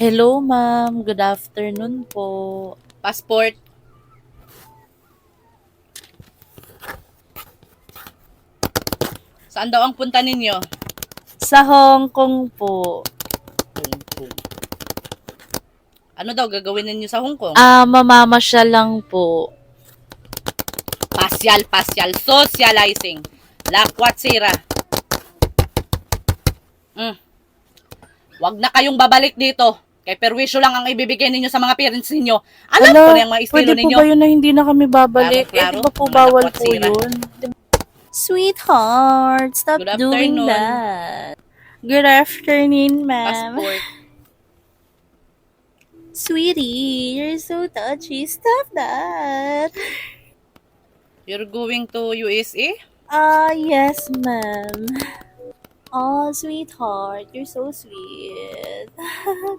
Hello ma'am, good afternoon po. Passport. Saan daw ang punta ninyo? Sa Hong Kong po. Hong Kong. Ano daw gagawin ninyo sa Hong Kong? Mamamasyal lang po. Pasyal, socializing. Lakwat sira. Wag na kayong babalik dito. Kay perwisyo lang ang ibibigay ninyo sa mga parents ninyo. Alam ko na yung mga estilo pwede po ninyo. ba yun na hindi na kami babalik? Klaro, Di ba po mga bawal lakwat po sira. yun? Sweetheart, stop Good doing afternoon. that. Good afternoon, ma'am. Passport. Sweetie, you're so touchy. Stop that. You're going to USA? Yes, ma'am. Oh, sweetheart, you're so sweet.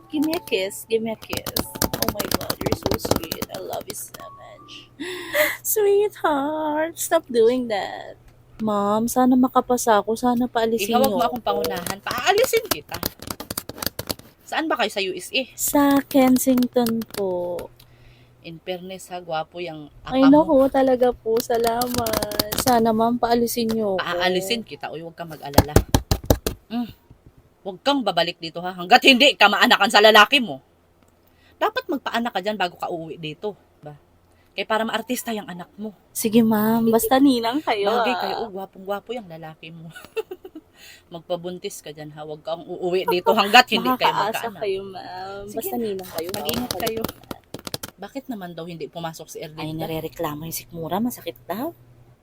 Give me a kiss. Give me a kiss. Oh my god, you're so sweet. I love you so much. Sweetheart, stop doing that. Ma'am, sana makapasa ako. Sana paalisin Ihawag niyo mo akong pangunahan. Paalisin kita. Saan ba kayo sa USA? Sa Kensington po. In fairness ha, gwapo yung Ay, apa mo. naku, talaga po. Salamat. Sana, ma'am, paalisin niyo ako. Paalisin kita o huwag kang mag-alala. Huwag kang babalik dito ha, hanggat hindi ka maanakan sa lalaki mo. Dapat magpaanak ka dyan bago ka uuwi dito. Ba? Kaya para maartista yung anak mo. Sige, ma'am. Basta ninang kayo. Bagay kayo, gwapong-gwapo yung lalaki mo. Magpabuntis ka dyan ha, huwag kang uuwi dito hanggat hindi kayo Makakaasa magkaanak. kayo, ma'am. Sige Basta na. ninang kayo. Mag-ingat kayo. Bakit naman daw hindi pumasok si Ay, Erlinda? narereklamo yung sikmura. Masakit daw.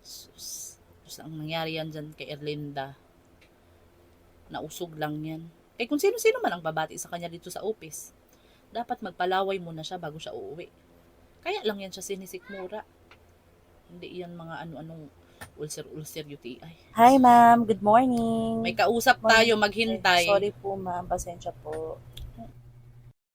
Sus, ang nangyari yan dyan kay Erlinda. Nausog lang yan. Eh kung sino-sino man ang babati sa kanya dito sa office, dapat magpalaway muna siya bago siya uuwi. Kaya lang yan siya sinisikmura. Hindi yan mga ano-anong ulcer UTI. Hi, ma'am. Good morning. May kausap tayo, maghintay. Sorry po, ma'am. Pasensya po.